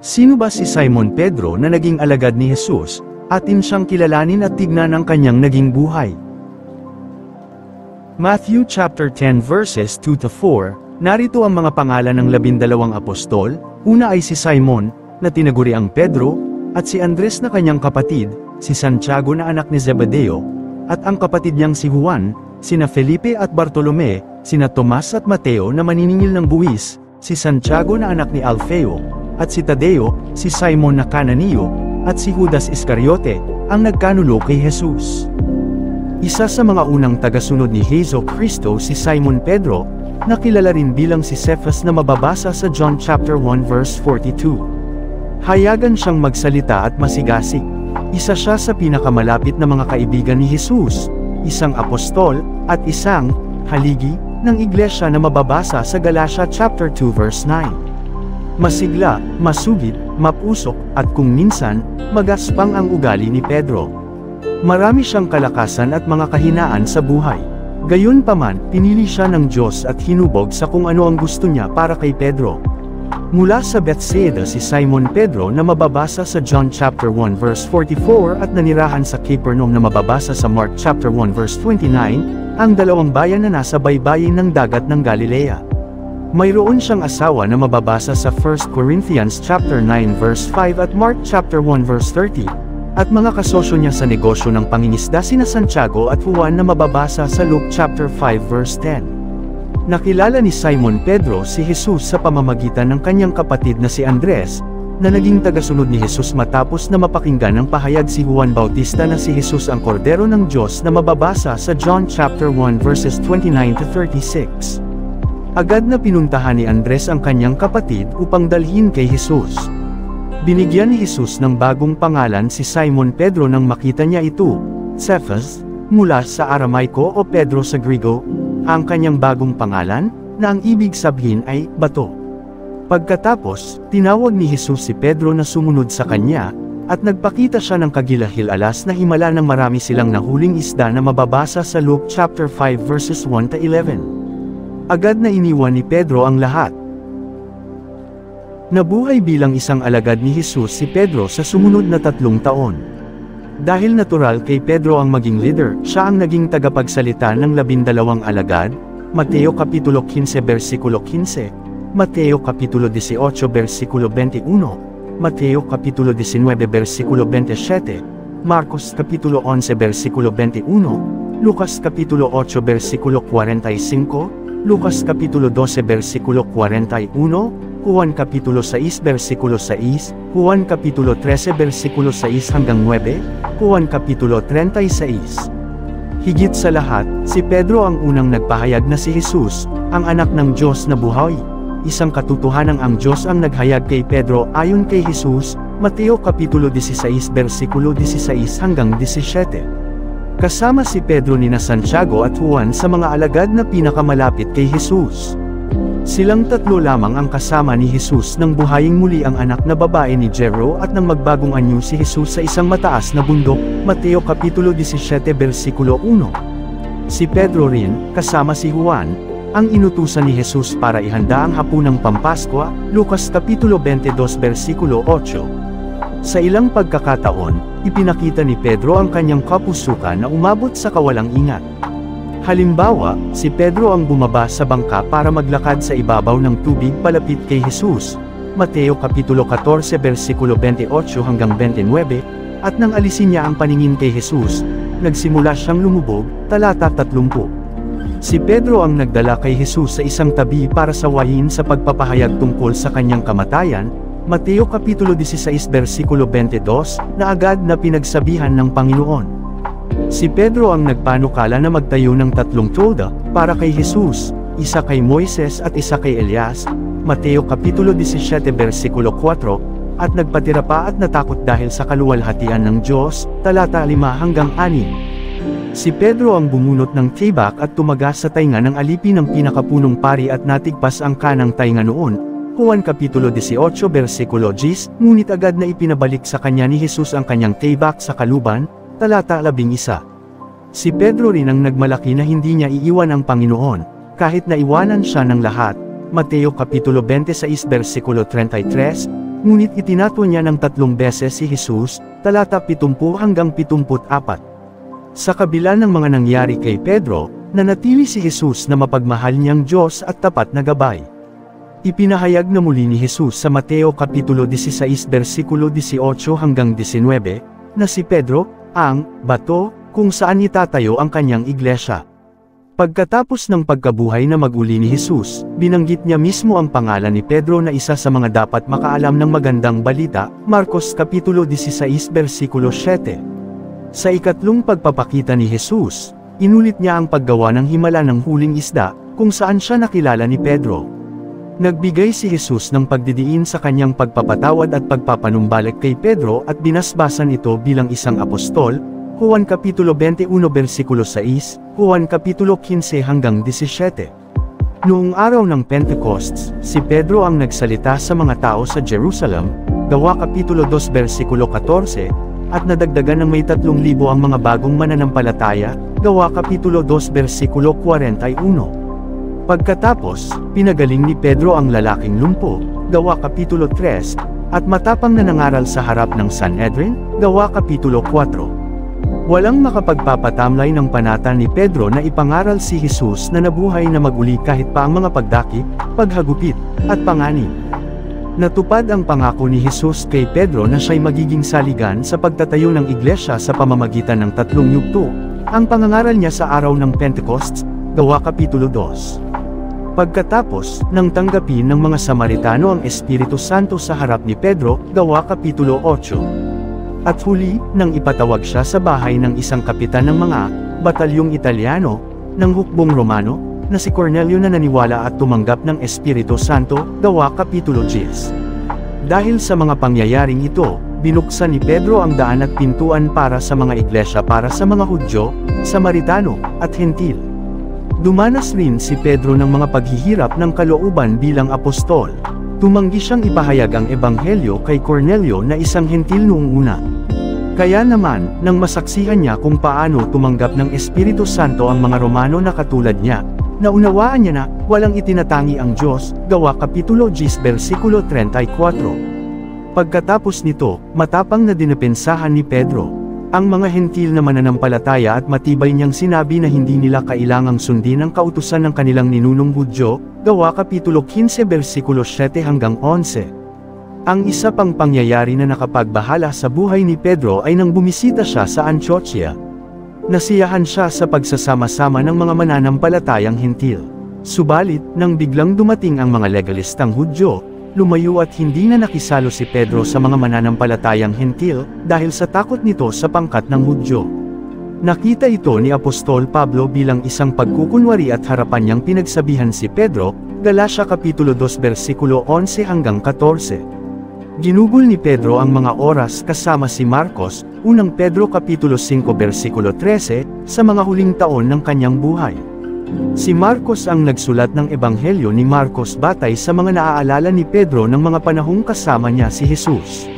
Sino ba si Simon Pedro na naging alagad ni Jesus? Atin siyang kilalanin at tignan ang kanyang naging buhay. Matthew chapter 10 verses 2-4, narito ang mga pangalan ng 12 apostol. Una ay si Simon, na tinaguriang Pedro, at si Andres na kanyang kapatid, si Santiago na anak ni Zebedeo, at ang kapatid niyang si Juan, sina Felipe at Bartolome, sina Tomas at Mateo na maniningil ng buwis, si Santiago na anak ni Alfeo, at si Tadeo, si Simon na Cananeo, at si Judas Iscariote, ang nagkanulo kay Jesus. Isa sa mga unang tagasunod ni Hesus Kristo si Simon Pedro, na kilala rin bilang si Cephas na mababasa sa John chapter 1 verse 42. Hayagan siyang magsalita at masigasig. Isa siya sa pinakamalapit na mga kaibigan ni Jesus, isang apostol, at isang haligi ng iglesia na mababasa sa Galatia chapter 2 verse 9. Masigla, masugid, mapusok, at kung minsan, magaspang ang ugali ni Pedro. Marami siyang kalakasan at mga kahinaan sa buhay. Gayunpaman, pinili siya ng Diyos at hinubog sa kung ano ang gusto niya para kay Pedro. Mula sa Bethsaida si Simon Pedro na mababasa sa John chapter 1 verse 44 at nanirahan sa Capernaum na mababasa sa Mark chapter 1 verse 29, ang dalawang bayan na nasa baybayin ng dagat ng Galilea. Mayroon siyang asawa na mababasa sa 1 Corinthians chapter 9 verse 5 at Mark chapter 1 verse 30, at mga kasosyo niya sa negosyo ng pangingisda sina Santiago at Juan na mababasa sa Luke chapter 5 verse 10. Nakilala ni Simon Pedro si Jesus sa pamamagitan ng kanyang kapatid na si Andres, na naging tagasunod ni Jesus matapos na mapakinggan ng pahayag si Juan Bautista na si Jesus ang kordero ng Diyos na mababasa sa John chapter 1 verses 29-36. Agad na pinuntahan ni Andres ang kanyang kapatid upang dalhin kay Jesus. Binigyan ni Jesus ng bagong pangalan si Simon Pedro nang makita niya ito, Cephas, mula sa Aramaiko o Pedro sa Griego, ang kanyang bagong pangalan, na ang ibig sabihin ay bato. Pagkatapos, tinawag ni Jesus si Pedro na sumunod sa kanya, at nagpakita siya ng kagilahil-alas na himala ng marami silang nahuling isda na mababasa sa Luke chapter 5 verses 1-11. Agad na iniwan ni Pedro ang lahat. Nabuhay bilang isang alagad ni Jesus si Pedro sa sumunod na 3 taon. Dahil natural kay Pedro ang maging leader, siya ang naging tagapagsalita ng 12 alagad, Mateo kapitulo 15 versikulo 15, Mateo kapitulo 18 versikulo 21, Mateo kapitulo 19 versikulo 27, Marcos kapitulo 11 versikulo 21, Lucas kapitulo 8 versikulo 45, Lucas kapitulo 12 versikulo 41, Juan kapitulo 6 versikulo 6, Juan kapitulo 13 versikulo 6 hanggang 9, Juan kapitulo 36. Higit sa lahat, si Pedro ang unang nagpahayag na si Jesus, ang anak ng Diyos na buhay. Isang katotohanang ang Diyos ang naghayag kay Pedro ayon kay Jesus, Mateo kapitulo 16 versikulo 16 hanggang 17. Kasama si Pedro nina Santiago at Juan sa mga alagad na pinakamalapit kay Jesus. Silang 3 lamang ang kasama ni Jesus nang buhaying muli ang anak na babae ni Jairo at nang magbagong anyo si Jesus sa isang mataas na bundok, Mateo kapitulo 17 versikulo 1. Si Pedro rin, kasama si Juan, ang inutusan ni Jesus para ihanda ang hapunang Pampaskwa, Lucas kapitulo 22 versikulo 8. Sa ilang pagkakataon, ipinakita ni Pedro ang kanyang kapusukan na umabot sa kawalang ingat. Halimbawa, si Pedro ang bumaba sa bangka para maglakad sa ibabaw ng tubig palapit kay Jesus, Mateo kapitulo 14 versikulo 28 hanggang 29, at nang alisin niya ang paningin kay Jesus, nagsimula siyang lumubog, talata 30. Si Pedro ang nagdala kay Jesus sa isang tabi para sawayin sa pagpapahayag tungkol sa kanyang kamatayan, Mateo kapitulo 16 versikulo 22, na agad na pinagsabihan ng Panginoon. Si Pedro ang nagpanukala na magtayo ng 3 tolda, para kay Jesus, isa kay Moises at isa kay Elias, Mateo kapitulo 17 versikulo 4, at nagpatira pa at natakot dahil sa kaluwalhatian ng Diyos, talata 5 hanggang 6. Si Pedro ang bumunot ng tibak at tumagas sa tainga ng alipin ng pinakapunong pari at natigpas ang kanang tainga noon, Juan kapitulo 18 versikulo 10, ngunit agad na ipinabalik sa kanya ni Jesus ang kanyang tibak sa kaluban, talata 11. Si Pedro rin ang nagmalaki na hindi niya iiwan ang Panginoon, kahit na iwanan siya ng lahat, Mateo kapitulo 26 versikulo 33, ngunit itinatwa niya ng 3 beses si Jesus, talata 70 hanggang 74. Sa kabila ng mga nangyari kay Pedro, nanatili si Jesus na mapagmahal niyang Diyos at tapat na gabay. Ipinahayag na muli ni Jesus sa Mateo Kapitulo 16 versikulo 18 hanggang 19, na si Pedro, ang bato, kung saan itatayo ang kanyang iglesia. Pagkatapos ng pagkabuhay na maguli ni Jesus, binanggit niya mismo ang pangalan ni Pedro na isa sa mga dapat makaalam ng magandang balita, Marcos Kapitulo 16 versikulo 7. Sa ikatlong pagpapakita ni Jesus, inulit niya ang paggawa ng himala ng huling isda, kung saan siya nakilala ni Pedro. Nagbigay si Jesus ng pagdidiin sa kanyang pagpapatawad at pagpapanumbalik kay Pedro at binasbasan ito bilang isang apostol, Juan Kapitulo 21 versikulo 6, Juan Kapitulo 15 hanggang 17. Noong araw ng Pentecost, si Pedro ang nagsalita sa mga tao sa Jerusalem, Gawa Kapitulo 2 versikulo 14, at nadagdagan ng may 3,000 ang mga bagong mananampalataya, Gawa Kapitulo 2 versikulo 41. Pagkatapos, pinagaling ni Pedro ang lalaking lumpo, Gawa Kapitulo 3, at matapang na nangaral sa harap ng Sanhedrin, Gawa Kapitulo 4. Walang makapagpapatamlay ng panata ni Pedro na ipangaral si Jesus na nabuhay na maguli kahit pa ang mga pagdakip, paghagupit, at panganib. Natupad ang pangako ni Jesus kay Pedro na siya'y magiging saligan sa pagtatayo ng iglesia sa pamamagitan ng 3 yugto, ang pangangaral niya sa araw ng Pentecost, Gawa Kapitulo 2. Pagkatapos, nang tanggapin ng mga Samaritano ang Espiritu Santo sa harap ni Pedro, Gawa Kapitulo 8. At huli, nang ipatawag siya sa bahay ng isang kapitan ng mga batalyong Italiano, ng hukbong Romano, na si Cornelio na naniwala at tumanggap ng Espiritu Santo, Gawa Kapitulo 10. Dahil sa mga pangyayaring ito, binuksan ni Pedro ang daan at pintuan para sa mga iglesia para sa mga Hudyo, Samaritano, at Hentil. Dumanas rin si Pedro ng mga paghihirap ng kalooban bilang apostol. Tumanggi siyang ipahayag ang ebanghelyo kay Cornelio na isang hentil noong una. Kaya naman, nang masaksihan niya kung paano tumanggap ng Espiritu Santo ang mga Romano na katulad niya, naunawaan niya na, walang itinatangi ang Diyos, Gawa Kapitulo 10 versikulo 34. Pagkatapos nito, matapang na dinipensahan ni Pedro ang mga hentil na mananampalataya at matibay niyang sinabi na hindi nila kailangang sundin ang kautusan ng kanilang ninunong Hudyo, Gawa Kapitulo 15 versikulo 7 hanggang 11. Ang isa pang pangyayari na nakapagbahala sa buhay ni Pedro ay nang bumisita siya sa Antioquia. Nasiyahan siya sa pagsasama-sama ng mga mananampalatayang hentil. Subalit, nang biglang dumating ang mga legalistang Hudyo, lumayo at hindi na nakisalo si Pedro sa mga mananampalatayang hentil, dahil sa takot nito sa pangkat ng Hudyo. Nakita ito ni Apostol Pablo bilang isang pagkukunwari at harapan niyang pinagsabihan si Pedro, Galatia Kapitulo 2 versikulo 11 hanggang 14. Ginugol ni Pedro ang mga oras kasama si Marcos, unang Pedro Kapitulo 5 versikulo 13, sa mga huling taon ng kanyang buhay. Si Marcos ang nagsulat ng Ebanghelyo ni Marcos batay sa mga naaalala ni Pedro ng mga panahong kasama niya si Jesus.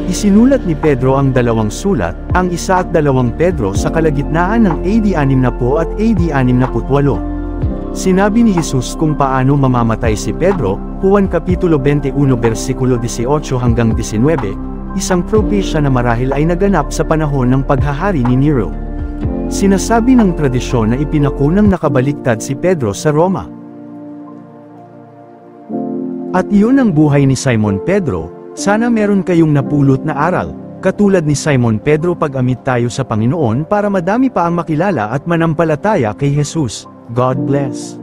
Isinulat ni Pedro ang 2 sulat, ang 1 at 2 Pedro sa kalagitnaan ng AD 60 at AD 68. Sinabi ni Jesus kung paano mamamatay si Pedro, Juan Kapitulo 21 versikulo 18 hanggang 19, isang propesya na marahil ay naganap sa panahon ng paghahari ni Nero. Sinasabi ng tradisyon na ipinakunang nakabaliktad si Pedro sa Roma. At iyon ang buhay ni Simon Pedro. Sana meron kayong napulot na aral, katulad ni Simon Pedro pag-amit tayo sa Panginoon para madami pa ang makilala at manampalataya kay Jesus. God bless.